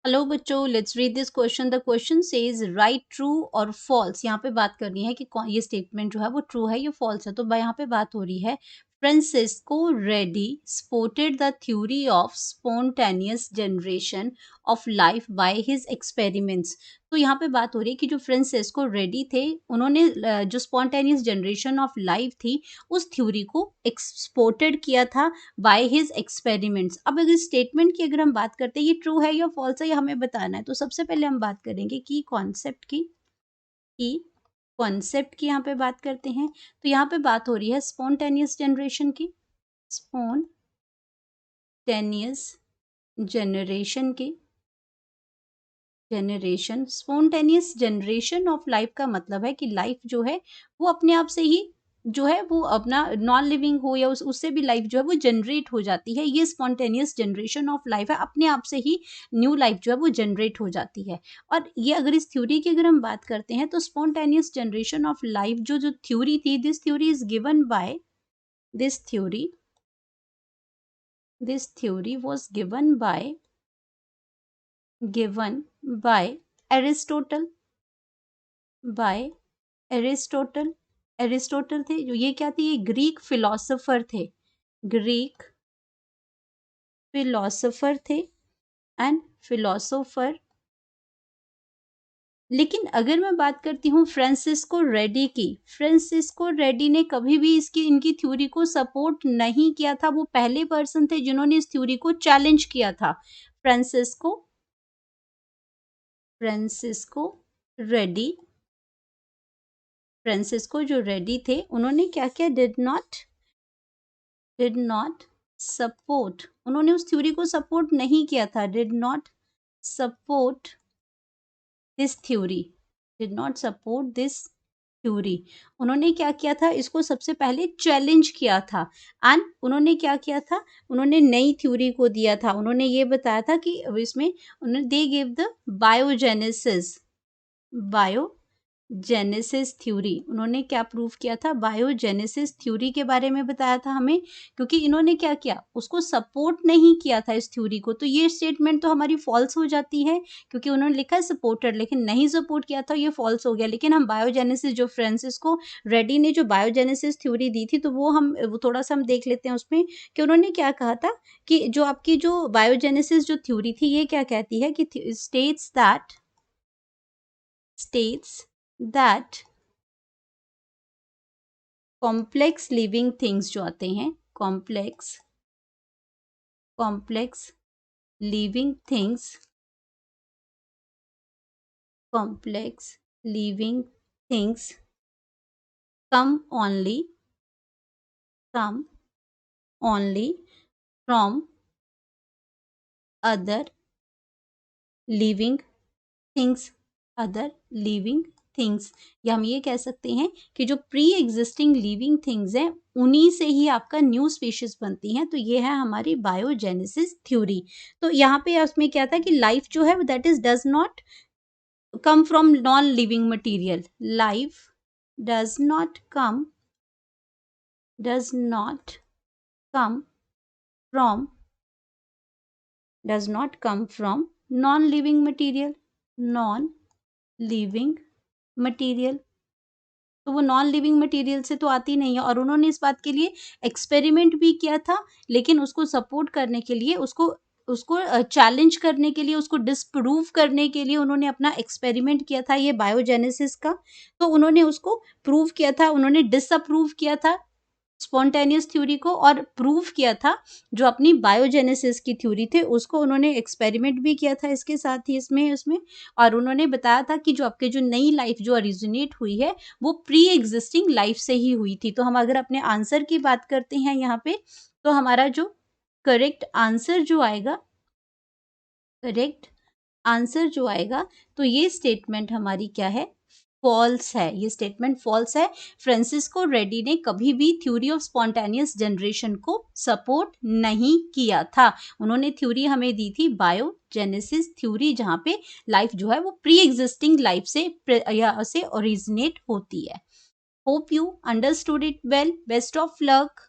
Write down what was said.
Hello बच्चों, let's read this question. The question says right true और false. यहाँ पे बात करनी है कि ये स्टेटमेंट जो है वो ट्रू है या फॉल्स है। तो यहाँ पे बात हो रही है, Francisco ready supported the theory of spontaneous generation of life by his experiments. तो यहाँ पे बात हो रही है कि जो फ्रांसिस्को रेडी थे, उन्होंने जो स्पॉन्टेनियस जनरेशन ऑफ लाइफ थी उस थ्योरी को एक्सपोर्टेड किया था बाय हिज एक्सपेरिमेंट्स। अब अगर स्टेटमेंट की अगर हम बात करते हैं, ये ट्रू है या फॉल्स है, ये हमें बताना है। तो सबसे पहले हम बात करेंगे की कॉन्सेप्ट की यहाँ पे बात करते हैं। तो यहाँ पे बात हो रही है स्पॉन्टेनियस जनरेशन की, spontaneous generation spontaneous generation of life का मतलब है कि लाइफ जो है वो अपने आप से ही जो है वो अपना नॉन लिविंग हो या उससे भी लाइफ जो है वो जनरेट हो जाती है। ये स्पॉन्टेनियस जनरेशन ऑफ लाइफ है, अपने आप से ही न्यू लाइफ जो है वो जनरेट हो जाती है। और ये अगर इस थ्योरी की अगर हम बात करते हैं तो स्पॉन्टेनियस जनरेशन ऑफ लाइफ जो जो थ्योरी थी, this theory is given by this theory was given by Aristotle by Aristotle थे। जो ये क्या थे, ये ग्रीक फिलोसोफर थे एंड फिलोसोफर। लेकिन अगर मैं बात करती हूँ फ्रांसिस्को रेडी ने कभी भी इनकी थ्योरी को सपोर्ट नहीं किया था। वो पहले पर्सन थे जिन्होंने इस थ्योरी को चैलेंज किया था। फ्रांसिस्को जो रेडी थे, उन्होंने क्या किया, डिड नॉट सपोर्ट, उन्होंने उस थ्योरी को सपोर्ट नहीं किया था। Did not support this theory. उन्होंने क्या किया था, इसको सबसे पहले चैलेंज किया था। एंड उन्होंने क्या किया था, उन्होंने नई थ्योरी को दिया था। उन्होंने ये बताया था कि इसमें उन्होंने they give the biogenesis theory. उन्होंने क्या प्रूव किया था, बायोजेनेसिस थ्योरी के बारे में बताया था हमें। क्योंकि इन्होंने क्या किया, उसको सपोर्ट नहीं किया था इस थ्योरी को। तो ये स्टेटमेंट तो हमारी फॉल्स हो जाती है, क्योंकि उन्होंने लिखा है सपोर्टेड लेकिन नहीं सपोर्ट किया था, ये फॉल्स हो गया। लेकिन हम बायोजेनेसिस जो फ्रांसिस्को रेडी ने जो बायोजेनेसिस थ्योरी दी थी, तो वो थोड़ा सा हम देख लेते हैं उसमें कि उन्होंने क्या कहा था कि जो आपकी जो बायोजेनेसिस जो थ्योरी थी, ये क्या कहती है कि states that complex living things जो आते हैं, complex living things come only from other living things. या हम ये कह सकते हैं कि जो प्री एग्जिस्टिंग लिविंग थिंग्स हैं, उन्हीं से ही आपका न्यू स्पीशीज बनती हैं। तो ये है हमारी बायोजेनेसिस थ्योरी। तो यहाँ पे उसमें क्या था कि लाइफ जो है that is does not come from non living material. Life does not come from non living material. तो वो नॉन लिविंग मटेरियल से तो आती नहीं है। और उन्होंने इस बात के लिए एक्सपेरिमेंट भी किया था, लेकिन उसको सपोर्ट करने के लिए, उसको चैलेंज करने के लिए, उसको डिसप्रूव करने के लिए उन्होंने अपना एक्सपेरिमेंट किया था, ये बायोजेनेसिस का। तो उन्होंने उसको प्रूव किया था, उन्होंने डिसअप्रूव किया था स्पॉन्टेनियस थ्योरी को, और प्रूव किया था जो अपनी बायोजेनेसिस की थ्योरी थे उसको। उन्होंने एक्सपेरिमेंट भी किया था इसके साथ ही इसमें। और उन्होंने बताया था कि जो आपके जो नई लाइफ जो ओरिजिनेट हुई है, वो प्री एग्जिस्टिंग लाइफ से ही हुई थी। तो हम अगर अपने आंसर की बात करते हैं यहाँ पे, तो हमारा जो करेक्ट आंसर जो आएगा, तो ये स्टेटमेंट हमारी क्या है, फॉल्स है। ये स्टेटमेंट फॉल्स है। फ्रांसिस्को रेडी ने कभी भी थ्योरी ऑफ स्पॉन्टेनियस जनरेशन को सपोर्ट नहीं किया था। उन्होंने थ्योरी हमें दी थी बायोजेनेसिस थ्योरी, जहां पे लाइफ जो है वो प्री एग्जिस्टिंग लाइफ से ओरिजिनेट होती है। Hope you understood it well. Best of luck.